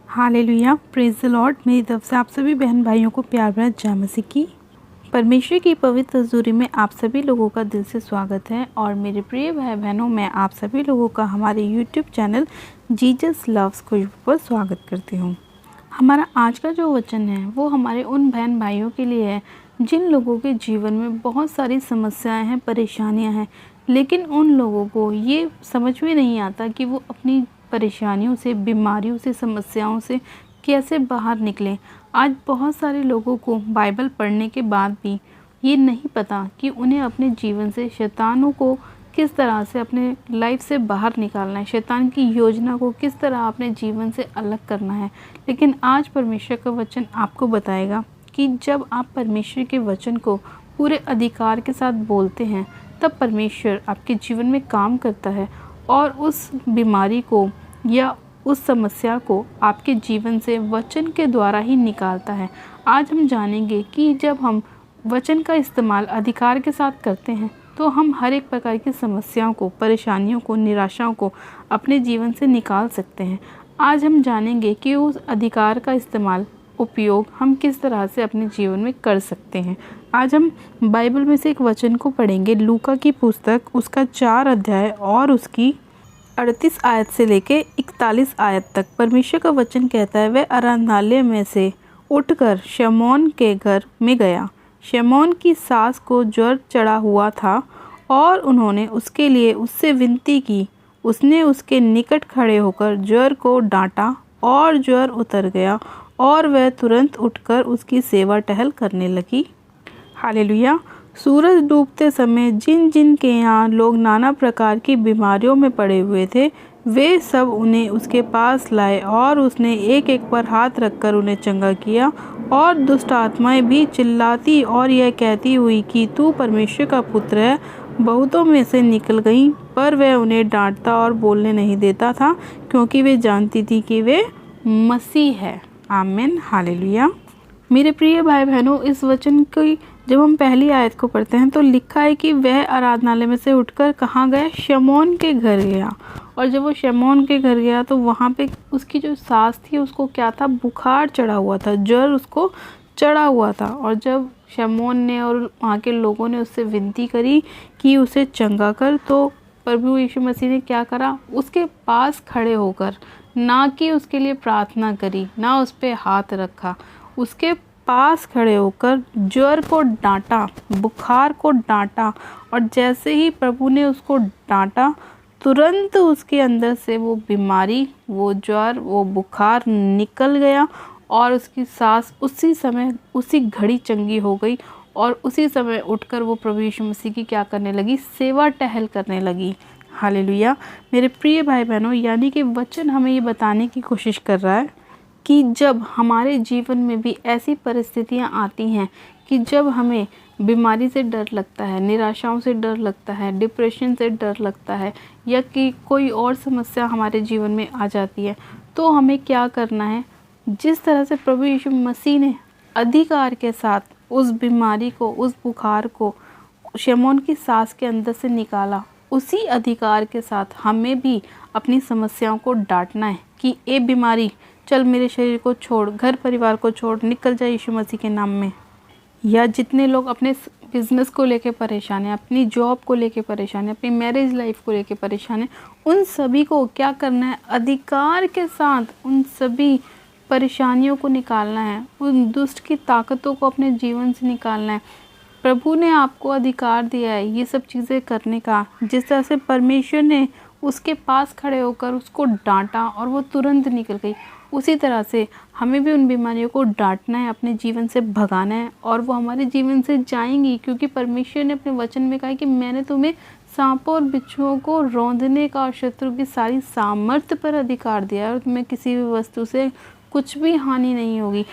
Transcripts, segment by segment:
Hallelujah, praise the Lord. मेरी तरफ से आप सभी बहन भाइयों को प्यार भरा जय मसीह की। परमेश्वर की पवित्र हजूरी में आप सभी लोगों का दिल से स्वागत है। और मेरे प्रिय भाई बहनों, मैं आप सभी लोगों का हमारे यूट्यूब चैनल जीसस लव्स खुशबू पर स्वागत करती हूँ। हमारा आज का जो वचन है वो हमारे उन बहन भाइयों के लिए है जिन लोगों के जीवन में बहुत सारी समस्याएं हैं, परेशानियां हैं, लेकिन उन लोगों को ये समझ में नहीं आता कि वो अपनी परेशानियों से, बीमारियों से, समस्याओं से कैसे बाहर निकलें। आज बहुत सारे लोगों को बाइबल पढ़ने के बाद भी ये नहीं पता कि उन्हें अपने जीवन से शैतानों को किस तरह से अपने लाइफ से बाहर निकालना है, शैतान की योजना को किस तरह अपने जीवन से अलग करना है। लेकिन आज परमेश्वर का वचन आपको बताएगा कि जब आप परमेश्वर के वचन को पूरे अधिकार के साथ बोलते हैं तब परमेश्वर आपके जीवन में काम करता है और उस बीमारी को या उस समस्या को आपके जीवन से वचन के द्वारा ही निकालता है। आज हम जानेंगे कि जब हम वचन का इस्तेमाल अधिकार के साथ करते हैं तो हम हर एक प्रकार की समस्याओं को, परेशानियों को, निराशाओं को अपने जीवन से निकाल सकते हैं। आज हम जानेंगे कि उस अधिकार का इस्तेमाल, उपयोग हम किस तरह से अपने जीवन में कर सकते हैं। आज हम बाइबल में से एक वचन को पढ़ेंगे, लूका की पुस्तक, उसका 4 अध्याय और उसकी 38 आयत से लेके 41 आयत तक। परमेश्वर का वचन कहता है, वह आराधनालय में से उठकर शमौन के घर में गया। शमौन की सास को ज्वर चढ़ा हुआ था और उन्होंने उसके लिए उससे विनती की। उसने उसके निकट खड़े होकर ज्वर को डांटा और ज्वर उतर गया और वह तुरंत उठकर उसकी सेवा टहल करने लगी। हालेलुया। सूरज डूबते समय जिन जिन के यहाँ लोग नाना प्रकार की बीमारियों में पड़े हुए थे, वे सब उन्हें उसके पास लाए और उसने एक एक पर हाथ रखकर उन्हें चंगा किया। और दुष्ट आत्माएं भी चिल्लाती और यह कहती हुई कि तू परमेश्वर का पुत्र है, बहुतों में से निकल गईं। पर वह उन्हें डांटता और बोलने नहीं देता था, क्योंकि वे जानती थी कि वे मसीह है। आमीन, हालेलुया। मेरे प्रिय भाई बहनों, इस वचन की जब हम पहली आयत को पढ़ते हैं तो लिखा है कि वह आराधनालय में से उठकर कहाँ गया? शमौन के घर गया। और जब वो शमौन के घर गया तो वहाँ पे उसकी जो सास थी उसको क्या था? बुखार चढ़ा हुआ था, ज्वर उसको चढ़ा हुआ था। और जब शमौन ने और वहाँ के लोगों ने उससे विनती करी कि उसे चंगा कर, तो प्रभु यीशु मसीह ने क्या करा? उसके पास खड़े होकर, ना कि उसके लिए प्रार्थना करी, ना उस पर हाथ रखा, उसके पास खड़े होकर ज्वर को डांटा, बुखार को डांटा। और जैसे ही प्रभु ने उसको डांटा, तुरंत उसके अंदर से वो बीमारी, वो ज्वर, वो बुखार निकल गया और उसकी सास उसी समय, उसी घड़ी चंगी हो गई। और उसी समय उठकर वो प्रभु यीशु मसीह की क्या करने लगी? सेवा टहल करने लगी। हालेलुया। मेरे प्रिय भाई बहनों, यानी कि वचन हमें ये बताने की कोशिश कर रहा है कि जब हमारे जीवन में भी ऐसी परिस्थितियां आती हैं कि जब हमें बीमारी से डर लगता है, निराशाओं से डर लगता है, डिप्रेशन से डर लगता है, या कि कोई और समस्या हमारे जीवन में आ जाती है, तो हमें क्या करना है? जिस तरह से प्रभु यीशु मसीह ने अधिकार के साथ उस बीमारी को, उस बुखार को शमौन की सास के अंदर से निकाला, उसी अधिकार के साथ हमें भी अपनी समस्याओं को डांटना है कि ए बीमारी, चल मेरे शरीर को छोड़, घर परिवार को छोड़, निकल जाए यीशु मसीह के नाम में। या जितने लोग अपने बिजनेस को लेके परेशान हैं, अपनी जॉब को लेके परेशान हैं, अपनी मैरिज लाइफ को लेके परेशान हैं, उन सभी को क्या करना है? अधिकार के साथ उन सभी परेशानियों को निकालना है, उन दुष्ट की ताकतों को अपने जीवन से निकालना है। प्रभु ने आपको अधिकार दिया है ये सब चीज़ें करने का। जिस तरह से परमेश्वर ने उसके पास खड़े होकर उसको डांटा और वो तुरंत निकल गई, उसी तरह से हमें भी उन बीमारियों को डांटना है, अपने जीवन से भगाना है, और वो हमारे जीवन से जाएंगी। क्योंकि परमेश्वर ने अपने वचन में कहा कि मैंने तुम्हें सांपों और बिच्छुओं को रौंदने का और शत्रु की सारी सामर्थ्य पर अधिकार दिया है, और तुम्हें किसी भी वस्तु से कुछ भी हानि नहीं होगी।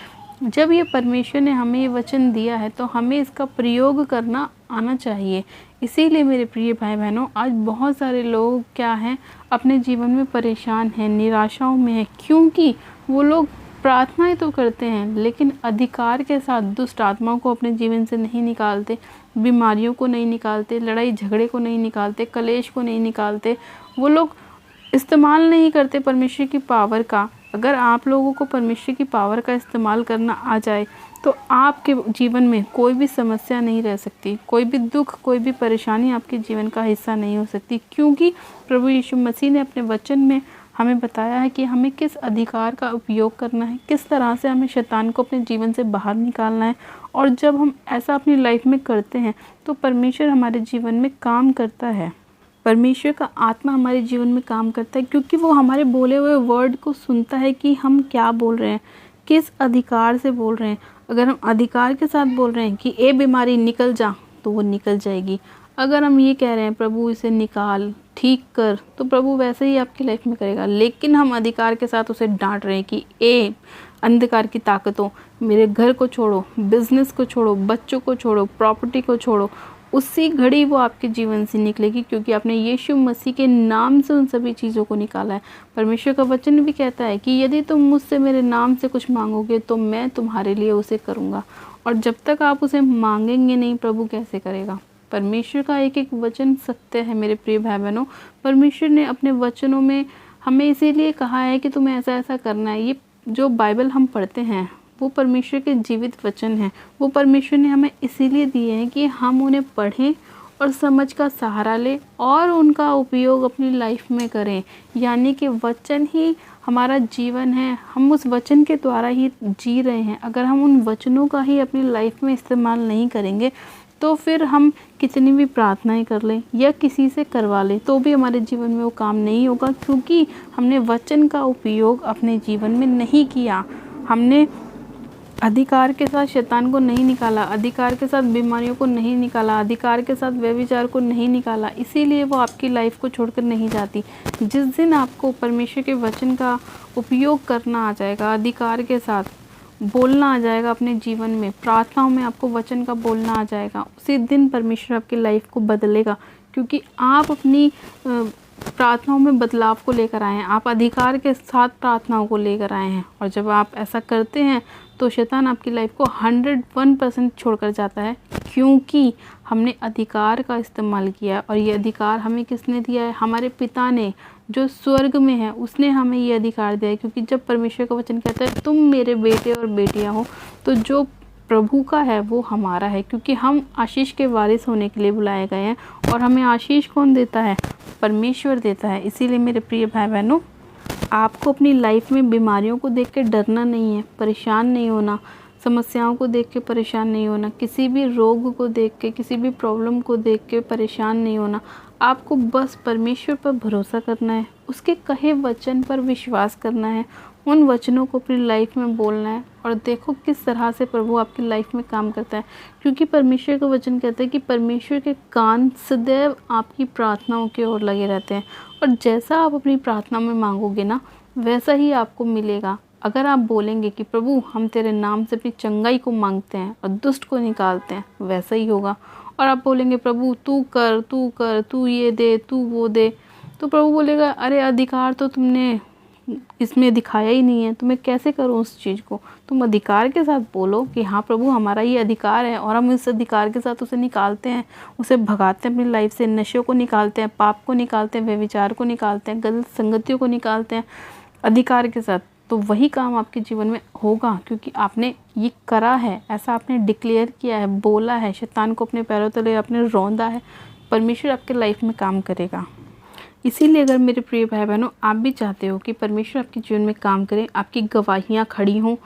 जब ये परमेश्वर ने हमें ये वचन दिया है तो हमें इसका प्रयोग करना आना चाहिए। इसीलिए मेरे प्रिय भाई बहनों, आज बहुत सारे लोग क्या हैं? अपने जीवन में परेशान हैं, निराशाओं में हैं, क्योंकि वो लोग प्रार्थनाएं तो करते हैं लेकिन अधिकार के साथ दुष्ट आत्माओं को अपने जीवन से नहीं निकालते, बीमारियों को नहीं निकालते, लड़ाई झगड़े को नहीं निकालते, कलेश को नहीं निकालते। वो लोग इस्तेमाल नहीं करते परमेश्वर की पावर का, अगर आप लोगों को परमेश्वर की पावर का इस्तेमाल करना आ जाए तो आपके जीवन में कोई भी समस्या नहीं रह सकती, कोई भी दुख, कोई भी परेशानी आपके जीवन का हिस्सा नहीं हो सकती, क्योंकि प्रभु यीशु मसीह ने अपने वचन में हमें बताया है कि हमें किस अधिकार का उपयोग करना है, किस तरह से हमें शैतान को अपने जीवन से बाहर निकालना है। और जब हम ऐसा अपनी लाइफ में करते हैं तो परमेश्वर हमारे जीवन में काम करता है। परमेश्वर का आत्मा हमारे जीवन में काम करता है, क्योंकि वो हमारे बोले हुए वर्ड को सुनता है कि हम क्या बोल रहे हैं, किस अधिकार से बोल रहे हैं। अगर हम अधिकार के साथ बोल रहे हैं कि ए बीमारी निकल जा, तो वो निकल जाएगी। अगर हम ये कह रहे हैं प्रभु इसे निकाल, ठीक कर, तो प्रभु वैसे ही आपकी लाइफ में करेगा। लेकिन हम अधिकार के साथ उसे डांट रहे हैं कि ए अंधकार की ताकतों, मेरे घर को छोड़ो, बिजनेस को छोड़ो, बच्चों को छोड़ो, प्रॉपर्टी को छोड़ो, उसी घड़ी वो आपके जीवन से निकलेगी, क्योंकि आपने यीशु मसीह के नाम से उन सभी चीज़ों को निकाला है। परमेश्वर का वचन भी कहता है कि यदि तुम मुझसे मेरे नाम से कुछ मांगोगे तो मैं तुम्हारे लिए उसे करूँगा। और जब तक आप उसे मांगेंगे नहीं, प्रभु कैसे करेगा। परमेश्वर का एक एक वचन सत्य है मेरे प्रिय भाई बहनों। परमेश्वर ने अपने वचनों में हमें इसीलिए कहा है कि तुम्हें ऐसा ऐसा करना है। ये जो बाइबल हम पढ़ते हैं वो परमेश्वर के जीवित वचन हैं। वो परमेश्वर ने हमें इसीलिए दिए हैं कि हम उन्हें पढ़ें और समझ का सहारा लें और उनका उपयोग अपनी लाइफ में करें। यानी कि वचन ही हमारा जीवन है, हम उस वचन के द्वारा ही जी रहे हैं। अगर हम उन वचनों का ही अपनी लाइफ में इस्तेमाल नहीं करेंगे तो फिर हम कितनी भी प्रार्थनाएं कर लें या किसी से करवा लें तो भी हमारे जीवन में वो काम नहीं होगा, क्योंकि हमने वचन का उपयोग अपने जीवन में नहीं किया। हमने अधिकार के साथ शैतान को नहीं निकाला, अधिकार के साथ बीमारियों को नहीं निकाला, अधिकार के साथ व्यभिचार को नहीं निकाला। इसीलिए वो आपकी लाइफ को छोड़कर नहीं जाती। जिस दिन आपको परमेश्वर के वचन का उपयोग करना आ जाएगा, अधिकार के साथ बोलना आ जाएगा अपने जीवन में, प्रार्थनाओं में आपको वचन का बोलना आ जाएगा, उसी दिन परमेश्वर आपकी लाइफ को बदलेगा, क्योंकि आप अपनी प्रार्थनाओं में बदलाव को लेकर आए हैं। आप अधिकार के साथ प्रार्थनाओं को लेकर आए हैं। और जब आप ऐसा करते हैं तो शैतान आपकी लाइफ को 101% छोड़कर जाता है, क्योंकि हमने अधिकार का इस्तेमाल किया। और ये अधिकार हमें किसने दिया है? हमारे पिता ने जो स्वर्ग में है, उसने हमें ये अधिकार दिया है। क्योंकि जब परमेश्वर का वचन कहता है तुम मेरे बेटे और बेटियां हो, तो जो प्रभु का है वो हमारा है, क्योंकि हम आशीष के वारिस होने के लिए बुलाए गए हैं। और हमें आशीष कौन देता है? परमेश्वर देता है। इसीलिए मेरे प्रिय भाई बहनों, आपको अपनी लाइफ में बीमारियों को देख के डरना नहीं है, परेशान नहीं होना, समस्याओं को देख के परेशान नहीं होना, किसी भी रोग को देख के, किसी भी प्रॉब्लम को देख के परेशान नहीं होना। आपको बस परमेश्वर पर भरोसा करना है, उसके कहे वचन पर विश्वास करना है, उन वचनों को अपनी लाइफ में बोलना है। और देखो किस तरह से प्रभु आपकी लाइफ में काम करता है, क्योंकि परमेश्वर का वचन कहता है कि परमेश्वर के कान सदैव आपकी प्रार्थनाओं की ओर लगे रहते हैं। और जैसा आप अपनी प्रार्थना में मांगोगे ना, वैसा ही आपको मिलेगा। अगर आप बोलेंगे कि प्रभु हम तेरे नाम से अपनी चंगाई को मांगते हैं और दुष्ट को निकालते हैं, वैसा ही होगा। और आप बोलेंगे प्रभु तू कर, तू कर, तू ये दे, तू वो दे, तो प्रभु बोलेगा अरे अधिकार तो तुमने इसमें दिखाया ही नहीं है, तो मैं कैसे करूं उस चीज़ को। तुम अधिकार के साथ बोलो कि हाँ प्रभु हमारा ये अधिकार है, और हम इस अधिकार के साथ उसे निकालते हैं, उसे भगाते हैं अपनी लाइफ से, नशों को निकालते हैं, पाप को निकालते हैं, व्यभिचार को निकालते हैं, गलत संगतियों को निकालते हैं अधिकार के साथ। तो वही काम आपके जीवन में होगा, क्योंकि आपने ये करा है, ऐसा आपने डिक्लेयर किया है, बोला है, शैतान को अपने पैरों तले आपने रौंदा है। परमेश्वर आपके लाइफ में काम करेगा। इसीलिए अगर मेरे प्रिय भाई बहनों आप भी चाहते हो कि परमेश्वर आपके जीवन में काम करें, आपकी गवाहियाँ खड़ी हों,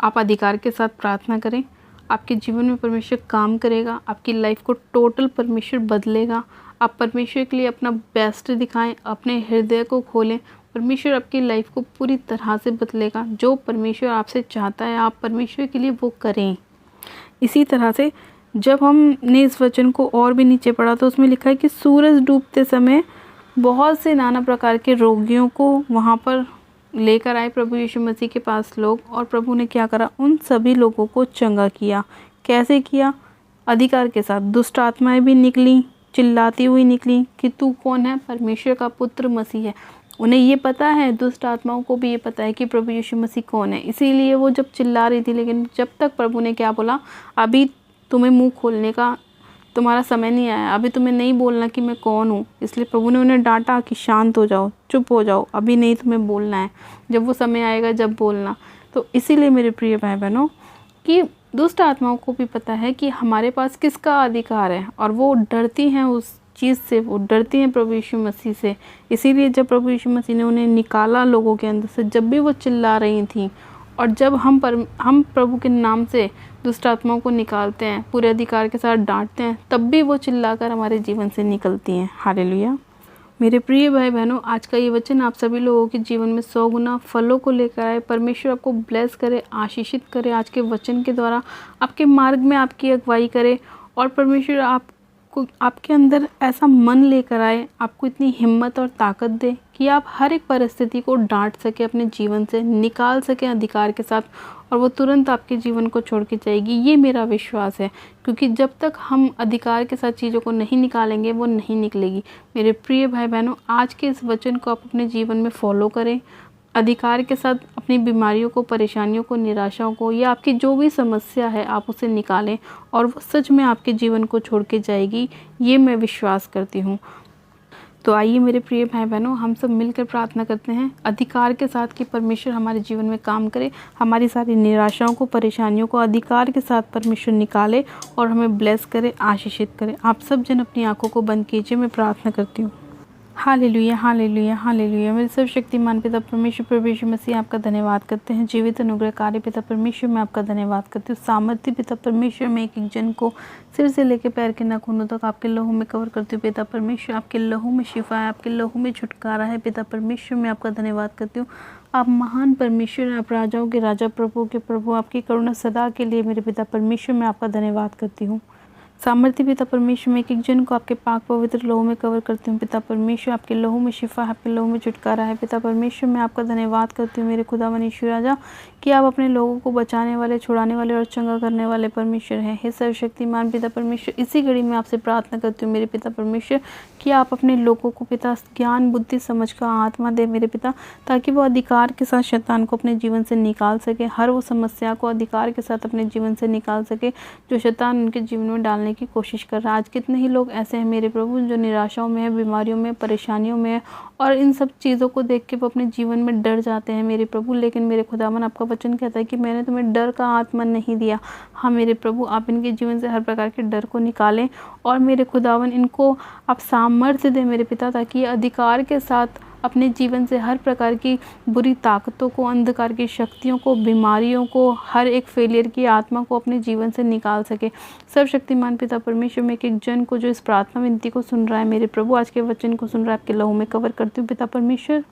आप अधिकार के साथ प्रार्थना करें, आपके जीवन में परमेश्वर काम करेगा, आपकी लाइफ को टोटल परमेश्वर बदलेगा। आप परमेश्वर के लिए अपना बेस्ट दिखाएं, अपने हृदय को खोलें, परमेश्वर आपकी लाइफ को पूरी तरह से बदलेगा। जो परमेश्वर आपसे चाहता है आप परमेश्वर के लिए वो करें। इसी तरह से जब हमने इस वचन को और भी नीचे पढ़ा तो उसमें लिखा है कि सूरज डूबते समय बहुत से नाना प्रकार के रोगियों को वहाँ पर लेकर आए प्रभु यीशु मसीह के पास लोग, और प्रभु ने क्या करा? उन सभी लोगों को चंगा किया। कैसे किया? अधिकार के साथ। दुष्ट आत्माएं भी निकली, चिल्लाती हुई निकली कि तू कौन है? परमेश्वर का पुत्र मसीह है। उन्हें ये पता है, दुष्ट आत्माओं को भी ये पता है कि प्रभु यीशु मसीह कौन है, इसीलिए वो जब चिल्ला रही थी। लेकिन जब तक प्रभु ने क्या बोला, अभी तुम्हें मुंह खोलने का तुम्हारा समय नहीं आया, अभी तुम्हें नहीं बोलना कि मैं कौन हूँ। इसलिए प्रभु ने उन्हें डांटा कि शांत हो जाओ, चुप हो जाओ, अभी नहीं तुम्हें बोलना है, जब वो समय आएगा जब बोलना। तो इसीलिए मेरे प्रिय भाई बहनों कि दुष्ट आत्माओं को भी पता है कि हमारे पास किसका अधिकार है, और वो डरती हैं उस चीज़ से, वो डरती हैं प्रभु यीशु मसीह से। इसीलिए जब प्रभु यीशु मसीह ने उन्हें निकाला लोगों के अंदर से, जब भी वो चिल्ला रही थी, और जब हम प्रभु के नाम से दुष्ट आत्माओं को निकालते हैं, पूरे अधिकार के साथ डांटते हैं, तब भी वो चिल्लाकर हमारे जीवन से निकलती हैं। हालेलुया। मेरे प्रिय भाई बहनों, आज का ये वचन आप सभी लोगों के जीवन में 100 गुना फलों को लेकर आए। परमेश्वर आपको ब्लेस करे, आशीषित करे, आज के वचन के द्वारा आपके मार्ग में आपकी अगुवाई करे, और परमेश्वर आपको आपके अंदर ऐसा मन लेकर आए, आपको इतनी हिम्मत और ताकत दे कि आप हर एक परिस्थिति को डांट सके, अपने जीवन से निकाल सके अधिकार के साथ, और वो तुरंत आपके जीवन को छोड़ के जाएगी। ये मेरा विश्वास है, क्योंकि जब तक हम अधिकार के साथ चीज़ों को नहीं निकालेंगे वो नहीं निकलेगी। मेरे प्रिय भाई बहनों, आज के इस वचन को आप अपने जीवन में फॉलो करें, अधिकार के साथ अपनी बीमारियों को, परेशानियों को, निराशाओं को, या आपकी जो भी समस्या है आप उसे निकालें, और वो सच में आपके जीवन को छोड़ के जाएगी। ये मैं विश्वास करती हूँ। तो आइए मेरे प्रिय भाई बहनों, हम सब मिलकर प्रार्थना करते हैं अधिकार के साथ कि परमेश्वर हमारे जीवन में काम करे, हमारी सारी निराशाओं को, परेशानियों को अधिकार के साथ परमेश्वर निकाले, और हमें ब्लेस करे, आशीषित करे। आप सब जन अपनी आंखों को बंद कीजिए, मैं प्रार्थना करती हूँ। Hallelujah, hallelujah, hallelujah. मेरे सर्वशक्तिमान पिता परमेश्वर, प्रभु यीशु मसीह, आपका धन्यवाद करते हैं। जीवित अनुग्रहकारी पिता परमेश्वर, मैं आपका धन्यवाद करती हूँ। सामर्थ्य पिता परमेश्वर, मैं एक एक जन को सिर से लेकर पैर के नाखूनों तक आपके लहू में कवर करती हूँ। पिता परमेश्वर, आपके लहू में शिफा है, आपके लहू में छुटकारा है। पिता परमेश्वर, मैं आपका धन्यवाद करती हूँ। आप महान परमेश्वर, आप राजाओं के राजा, प्रभु के प्रभु, आपकी करुणा सदा के लिए मेरे पिता परमेश्वर, मैं आपका धन्यवाद करती हूँ। सामर्थ्य पिता परमेश्वर, मैं एक एक जन को आपके पाक पवित्र लहू में कवर करती हूँ। पिता परमेश्वर, आपके लहू में शिफा है, आपके लहू में छुटकारा है। पिता परमेश्वर, मैं आपका धन्यवाद करती हूँ मेरे खुदावन यीशु राजा, कि आप अपने लोगों को बचाने वाले, छुड़ाने वाले और चंगा करने वाले परमेश्वर हैं। हे सर्वशक्तिमान पिता परमेश्वर, इसी घड़ी में आपसे प्रार्थना करती हूँ मेरे पिता परमेश्वर, कि आप अपने लोगों को पिता ज्ञान, बुद्धि, समझ का आत्मा दे मेरे पिता, ताकि वो अधिकार के साथ शैतान को अपने जीवन से निकाल सके, हर वो समस्या को अधिकार के साथ अपने जीवन से निकाल सके जो शैतान उनके जीवन में डालने की कोशिश कर रहा है। आज कितने ही लोग ऐसे हैं मेरे प्रभु जो निराशाओं में है, बीमारियों में, परेशानियों में है, और इन सब चीज़ों को देख के वो अपने जीवन में डर जाते हैं मेरे प्रभु। लेकिन मेरे खुदावन, आपका वचन कहता है कि मैंने तुम्हें डर का आत्मा नहीं दिया। हाँ मेरे प्रभु, आप इनके जीवन से हर प्रकार के डर को निकालें, और मेरे खुदावन इनको आप सामर्थ्य दें मेरे पिता, ताकि ये अधिकार के साथ अपने जीवन से हर प्रकार की बुरी ताकतों को, अंधकार की शक्तियों को, बीमारियों को, हर एक फेलियर की आत्मा को अपने जीवन से निकाल सके। सर्वशक्तिमान पिता परमेश्वर, में एक एक जन को जो इस प्रार्थना विनती को सुन रहा है मेरे प्रभु, आज के वचन को सुन रहा है, आपके लहू में कवर करती हूँ। पिता परमेश्वर,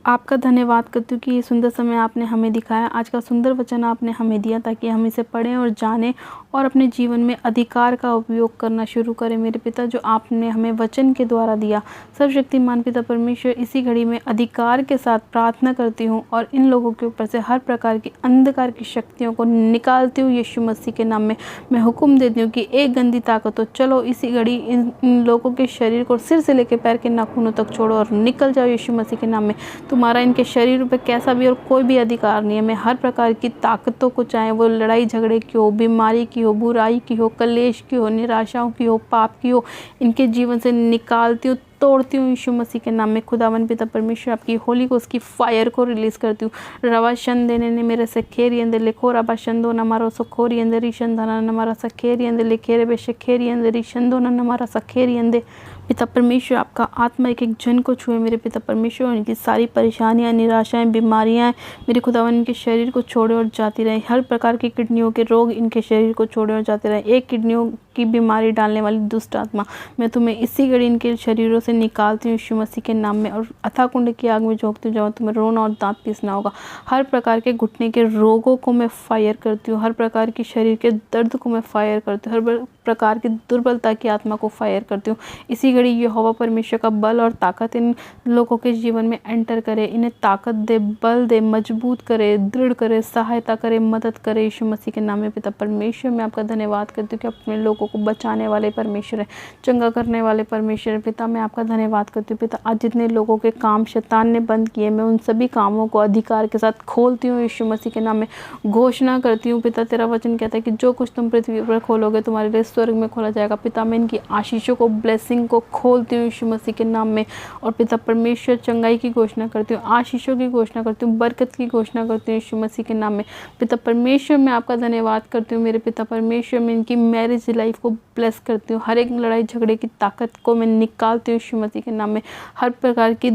आपका धन्यवाद करती हूँ कि ये सुंदर समय आपने हमें दिखाया, आज का सुंदर वचन आपने हमें दिया, ताकि हम इसे पढ़ें और जानें और अपने जीवन में अधिकार का उपयोग करना शुरू करें मेरे पिता, जो आपने हमें वचन के द्वारा दिया। सर्वशक्तिमान पिता परमेश्वर, इसी घड़ी में अधिकार के साथ प्रार्थना करती हूँ, और इन लोगों के ऊपर से हर प्रकार की अंधकार की शक्तियों को निकालती हूँ यीशु मसीह के नाम में। मैं हुक्म देती हूँ कि एक गंदी ताकत हो, चलो इसी घड़ी इन लोगों के शरीर को सिर से लेकर पैर के नाखूनों तक छोड़ो और निकल जाओ यीशु मसीह के नाम में। तुम्हारा इनके शरीर पे कैसा भी और कोई भी अधिकार नहीं है। मैं हर प्रकार की ताकतों को, चाहे वो लड़ाई झगड़े की हो, बीमारी की हो, बुराई की हो, कलेश की हो, निराशाओं की हो, पाप की हो, इनके जीवन से निकालती हूँ, तोड़ती हूँ यीशु मसीह के नाम में। खुदावन पिता परमेश्वर, आपकी होली को, उसकी फायर को रिलीज़ करती हूँ। रवा शंदेने ने मेरे सखेरी अंदर लिखो, रबा शंदो न मारो सखोरी अंदर ईशंदाना न मारा सखेरी अंदर लिखे रे बेशखेरी अंदर ईशंदो न मारा सखेरी अंदर। पिता परमेश्वर, आपका आत्मा एक एक जन को छुए मेरे पिता परमेश्वर, उनकी सारी परेशानियां, निराशाएं, बीमारियां मेरे खुदावन इनके शरीर को छोड़े और जाती रहे। हर प्रकार की किडनियों के रोग इनके शरीर को छोड़े और जाते रहे। एक किडनियों की बीमारी डालने वाली दुष्ट आत्मा, मैं तुम्हें इसी घड़ी इनके शरीरों से निकालती हूँ यीशु मसीह के नाम में, और अथाह कुंड की आग में झोंकती हूँ, जहाँ तुम्हें रोना और दांत पीसना होगा। हर प्रकार के घुटने के रोगों को मैं फायर करती हूँ, हर प्रकार की शरीर के दर्द को मैं फायर करती हूँ, हर प्रकार की दुर्बलता की आत्मा को फायर करती हूँ। इसी घड़ी यहोवा परमेश्वर का बल और ताकत इन लोगों के जीवन में एंटर करे, इन्हें ताकत दे, बल दे, मजबूत करे, दृढ़ करे, सहायता करे, मदद करे यीशु मसीह के नाम में। पिता परमेश्वर, मैं आपका धन्यवाद करती हूँ कि अपने लोगों को बचाने वाले परमेश्वर है, चंगा करने वाले परमेश्वर। पिता, मैं आपका धन्यवाद करती हूँ। पिता, आज जितने लोगों के काम शैतान ने बंद किए, मैं उन सभी कामों को अधिकार के साथ खोलती हूँ यीशु मसीह के नाम में। घोषणा करती हूँ पिता, तेरा वचन कहता है कि जो कुछ तुम पृथ्वी पर खोलोगे तुम्हारे लिए स्वर्ग में खोला जाएगा। पिता मैं इनकी आशीषों को, ब्लेसिंग को खोलती हूँ यीशु मसीह के नाम में। और पिता परमेश्वर चंगाई की घोषणा करती हूँ, आशीषों की घोषणा करती हूँ, बरकत की घोषणा करती हूँ यीशु मसीह के नाम में। पिता परमेश्वर मैं आपका धन्यवाद करती हूँ। मेरे पिता परमेश्वर मैं इनकी मैरिज लाइफ को ब्लेस करती हूँ। हर एक लड़ाई झगड़े की ताकत को मैं निकालती हूँ यीशु मसीह के नाम में। हर प्रकार की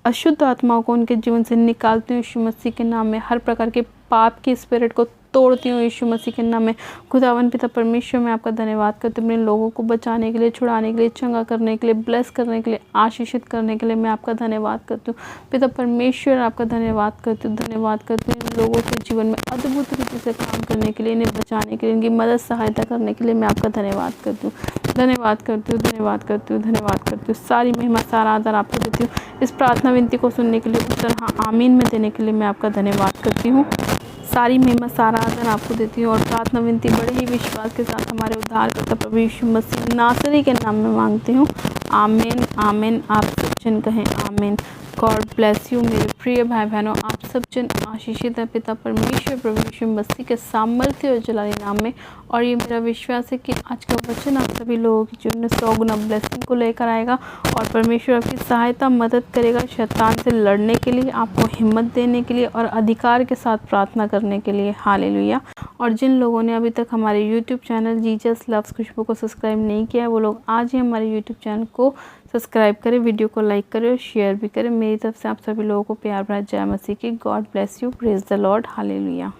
अशुद्ध आत्माओं को उनके जीवन से निकालती हूँ यीशु मसीह के नाम में। हर प्रकार के पाप की स्पिरिट को तोड़ती हूँ यीशु मसीह के नाम में। खुदावन पिता परमेश्वर मैं आपका धन्यवाद करती हूँ। अपने लोगों को बचाने के लिए, छुड़ाने के लिए, चंगा करने के लिए, ब्लेस करने के लिए, आशीषित करने के लिए मैं आपका धन्यवाद करती हूँ। पिता परमेश्वर आपका धन्यवाद करती हूँ, धन्यवाद करती हूँ। इन लोगों के जीवन में अद्भुत रीति से काम करने के लिए, इन्हें बचाने के लिए, इनकी मदद सहायता करने के लिए मैं आपका धन्यवाद करती हूँ, धन्यवाद करती हूँ, धन्यवाद करती हूँ, धन्यवाद करती हूँ। सारी महिमा, सारा आदर आपको देती हूँ। इस प्रार्थना विनती को सुनने के लिए, उत्तर हाँ आमीन में देने के लिए मैं आपका धन्यवाद करती हूँ। सारी महिमा, सारा आदर आपको देती हूँ और प्रार्थना विनती बड़े ही विश्वास के साथ हमारे उद्धारकर्ता प्रभु यीशु मसीह नासरी के नाम में मांगती हूँ। आमीन, आमीन। आप सब जन कहें आमीन। गॉड ब्लेस यू मेरे प्रिय भाई बहनों। आप सब जन आशीषित है पिता परमेश्वर प्रभु यीशु मसीह के सामर्थ्य और जलाली नाम में। और ये मेरा विश्वास है कि आज का वचन आप सभी लोगों के जीवन में 100 गुना ब्लेसिंग को लेकर आएगा और परमेश्वर आपकी सहायता, मदद करेगा शैतान से लड़ने के लिए, आपको हिम्मत देने के लिए और अधिकार के साथ प्रार्थना करने के लिए। हालेलुया। और जिन लोगों ने अभी तक हमारे यूट्यूब चैनल जीसस लव्स खुशबू को सब्सक्राइब नहीं किया है, वो लोग आज ही हमारे यूट्यूब चैनल को सब्सक्राइब करें, वीडियो को लाइक करें और शेयर भी करें। मेरी तरफ से आप सभी लोगों को प्यार भरा जय मसीह की। God bless you, praise the Lord, hallelujah.